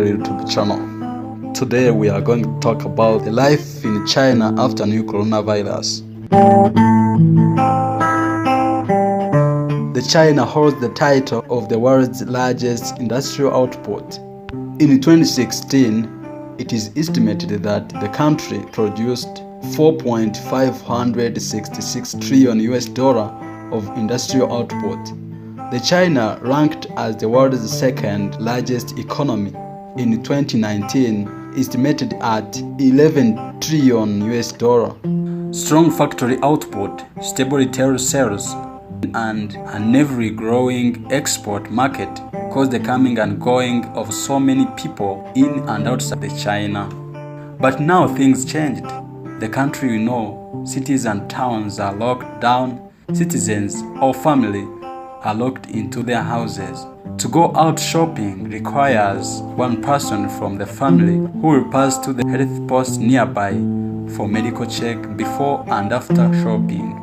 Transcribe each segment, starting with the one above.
YouTube channel. Today we are going to talk about the life in China after new coronavirus. The China holds the title of the world's largest industrial output. In 2016, it is estimated that the country produced $4.566 trillion of industrial output. The China ranked as the world's second largest economy in 2019, estimated at $11 trillion. Strong factory output, stable retail sales, and an ever-growing export market caused the coming and going of so many people in and outside China. But now things changed. The country we know, cities and towns are locked down. Citizens or family are locked into their houses. To go out shopping requires one person from the family who will pass to the health post nearby for medical check before and after shopping.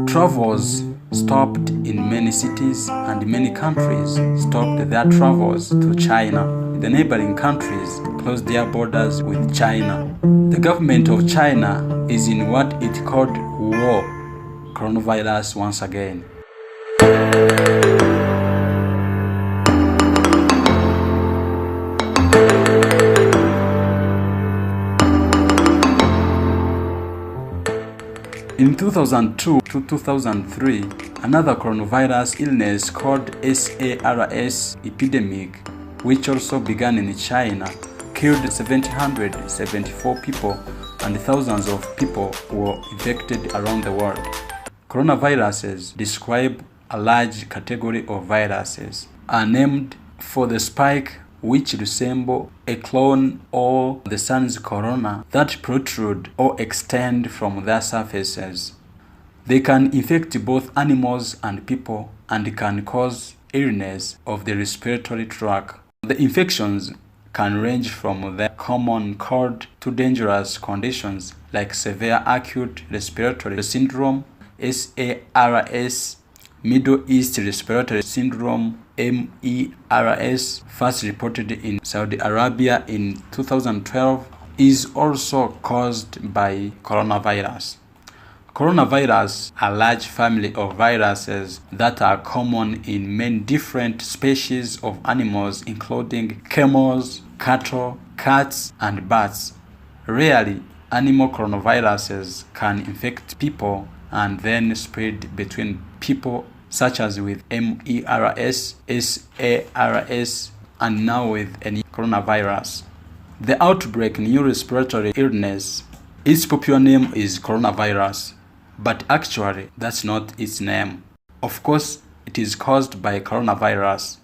Travels stopped in many cities, and many countries stopped their travels to China. The neighboring countries closed their borders with China. The government of China is in what it called war, coronavirus once again. In 2002 to 2003, another coronavirus illness called SARS epidemic, which also began in China, killed 774 people and thousands of people were infected around the world. Coronaviruses describe a large category of viruses, are named for the spike which resemble a clone or the sun's corona that protrude or extend from their surfaces. They can infect both animals and people and can cause illness of the respiratory tract. The infections can range from the common cold to dangerous conditions like severe acute respiratory syndrome, SARS, Middle East Respiratory Syndrome, MERS, first reported in Saudi Arabia in 2012, is also caused by coronavirus. Coronavirus, a large family of viruses that are common in many different species of animals including camels, cattle, cats, and bats. Rarely, animal coronaviruses can infect people and then spread between people, such as with MERS, SARS, and now with any coronavirus. The outbreak new respiratory illness, its popular name is coronavirus, but actually that's not its name. Of course, it is caused by coronavirus.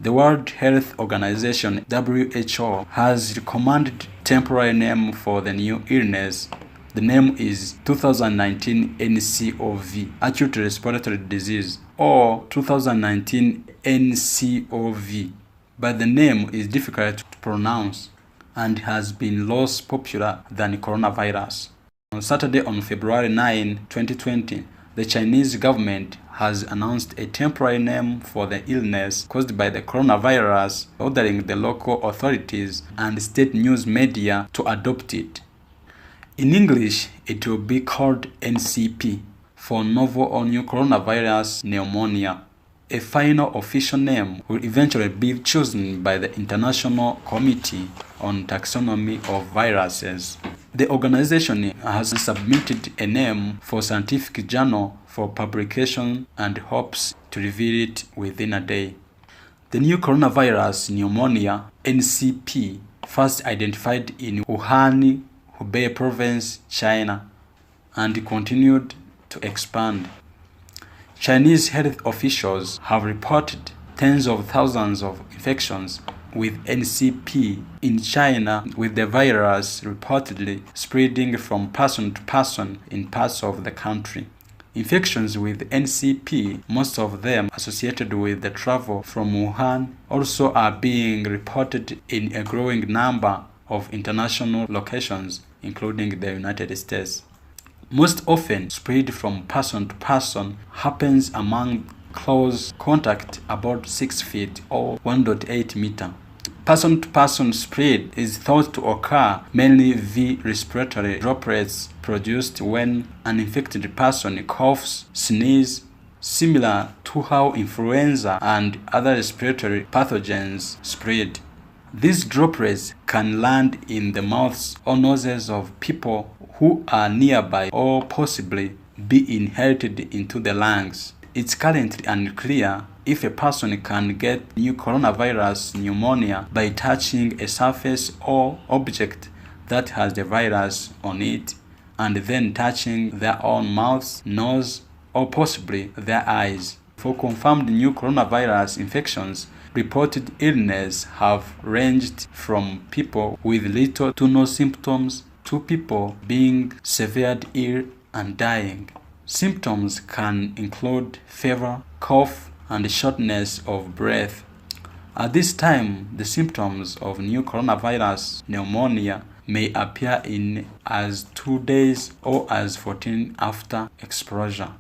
The World Health Organization, WHO, has recommended temporary name for the new illness. The name is 2019 nCoV, acute respiratory disease, or 2019 nCoV, but the name is difficult to pronounce and has been less popular than coronavirus. On Saturday, on February 9, 2020, the Chinese government has announced a temporary name for the illness caused by the coronavirus, ordering the local authorities and state news media to adopt it. In English, it will be called NCP, for novel or new coronavirus pneumonia. A final official name will eventually be chosen by the International Committee on Taxonomy of Viruses. The organization has submitted a name for scientific journal for publication and hopes to reveal it within a day. The new coronavirus pneumonia, NCP, first identified in Wuhan, Hubei province, China, and continued to expand. Chinese health officials have reported tens of thousands of infections with NCP in China, with the virus reportedly spreading from person to person in parts of the country. Infections with NCP, most of them associated with the travel from Wuhan, also are being reported in a growing number of international locations, including the United States. Most often spread from person to person happens among close contact about 6 feet or 1.8 meter. Person-to-person spread is thought to occur mainly via respiratory droplets produced when an infected person coughs, sneezes, similar to how influenza and other respiratory pathogens spread. These droplets can land in the mouths or noses of people who are nearby or possibly be inhaled into the lungs. It's currently unclear if a person can get new coronavirus pneumonia by touching a surface or object that has the virus on it and then touching their own mouth, nose, or possibly their eyes. For confirmed new coronavirus infections, reported illness have ranged from people with little to no symptoms to people being severely ill and dying. Symptoms can include fever, cough, and shortness of breath. At this time, the symptoms of new coronavirus pneumonia may appear in as 2 days or as 14 after exposure.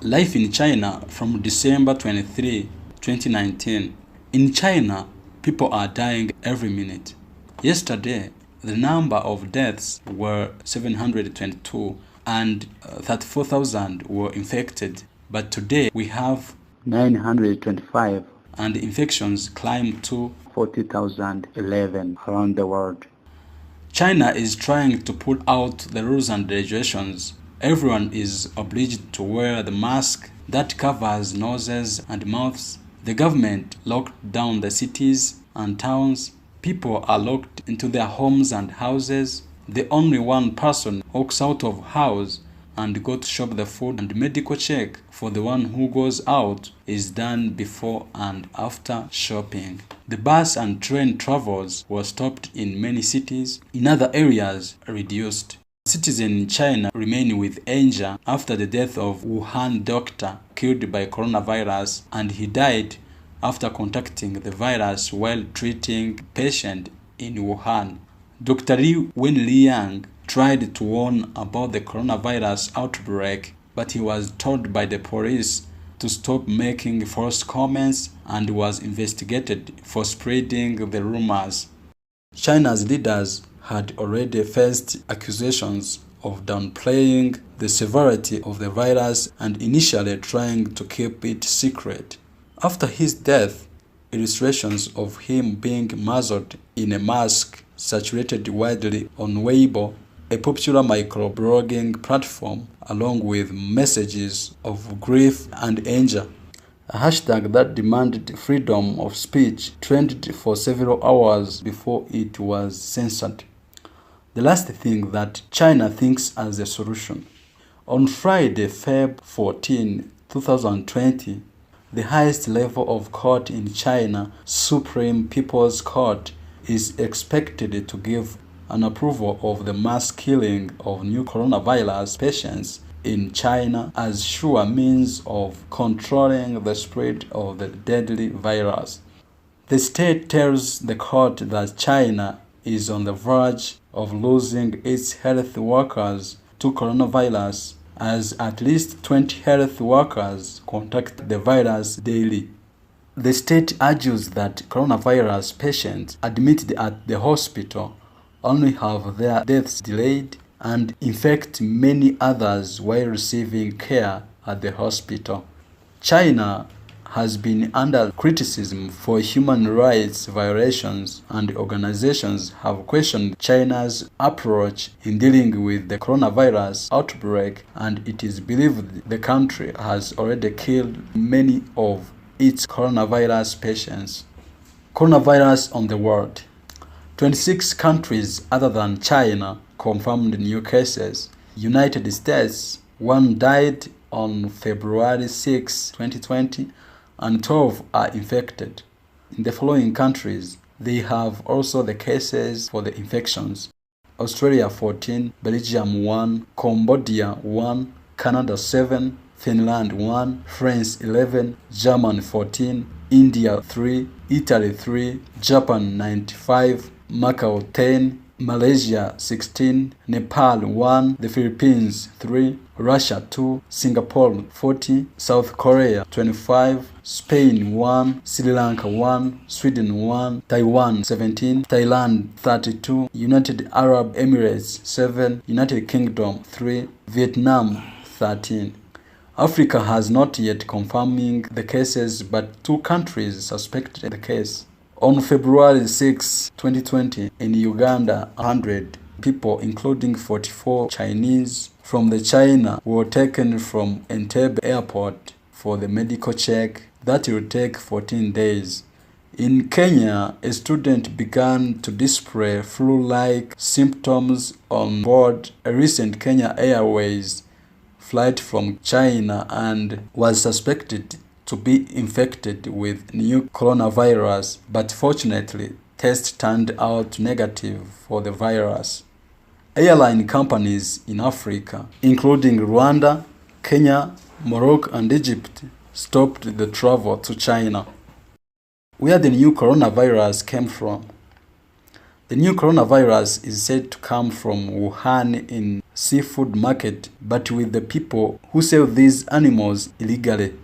Life in China from December 23, 2019. In China, people are dying every minute. Yesterday, the number of deaths were 722 and 34,000 were infected. But today we have 925 and infections climbed to 40,011 around the world. China is trying to put out the rules and regulations. Everyone is obliged to wear the mask that covers noses and mouths. The government locked down the cities and towns. People are locked into their homes and houses. The only one person walks out of house and go to shop the food, and medical check for the one who goes out is done before and after shopping. The bus and train travels were stopped in many cities. In other areas, reduced. Citizens in China remain with danger after the death of Wuhan doctor killed by coronavirus, and he died after contacting the virus while treating patient in Wuhan. Dr. Li Wenliang tried to warn about the coronavirus outbreak, but he was told by the police to stop making false comments and was investigated for spreading the rumors. China's leaders had already faced accusations of downplaying the severity of the virus and initially trying to keep it secret. After his death, illustrations of him being muzzled in a mask circulated widely on Weibo, a popular microblogging platform, along with messages of grief and anger. A hashtag that demanded freedom of speech trended for several hours before it was censored. The last thing that China thinks as a solution. On Friday, Feb 14, 2020, the highest level of court in China, Supreme People's Court, is expected to give an approval of the mass killing of new coronavirus patients in China as sure means of controlling the spread of the deadly virus. The state tells the court that China is on the verge of losing its health workers to coronavirus, as at least 20 health workers contract the virus daily. The state argues that coronavirus patients admitted at the hospital only have their deaths delayed and infect many others while receiving care at the hospital. China has been under criticism for human rights violations, and organizations have questioned China's approach in dealing with the coronavirus outbreak, and it is believed the country has already killed many of its coronavirus patients. Coronavirus on the world. 26 countries other than China confirmed new cases. United States, 1 died on February 6, 2020, and 12 are infected. In the following countries, they have also the cases for the infections. Australia 14, Belgium 1, Cambodia 1, Canada 7, Finland 1, France 11, Germany 14, India 3, Italy 3, Japan 95, Macau 10, Malaysia 16, Nepal 1, the Philippines 3, Russia 2, Singapore 40, South Korea 25, Spain 1, Sri Lanka 1, Sweden 1, Taiwan 17, Thailand 32, United Arab Emirates 7, United Kingdom 3, Vietnam 13. Africa has not yet confirming the cases, but 2 countries suspect the case. On February 6, 2020, in Uganda, 100 people, including 44 Chinese from China, were taken from Entebbe Airport for the medical check that will take 14 days. In Kenya, a student began to display flu-like symptoms on board a recent Kenya Airways flight from China and was suspected to be infected with new coronavirus, but fortunately, tests turned out negative for the virus. Airline companies in Africa, including Rwanda, Kenya, Morocco, and Egypt, stopped the travel to China. Where the new coronavirus came from. The new coronavirus is said to come from Wuhan in seafood market, but with the people who sell these animals illegally.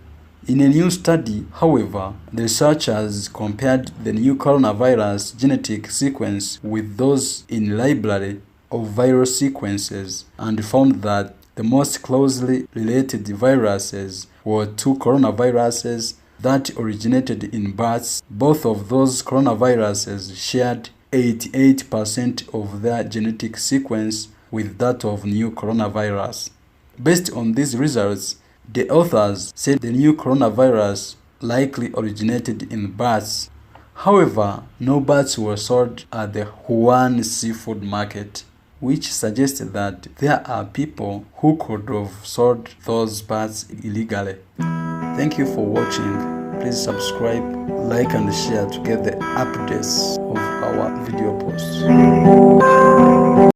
In a new study, however, the researchers compared the new coronavirus genetic sequence with those in library of viral sequences and found that the most closely related viruses were 2 coronaviruses that originated in bats. Both of those coronaviruses shared 88% of their genetic sequence with that of new coronavirus. Based on these results, the authors said the new coronavirus likely originated in bats. However, no bats were sold at the Wuhan seafood market, which suggested that there are people who could have sold those bats illegally. Thank you for watching. Please subscribe, like and share to get the updates of our video posts.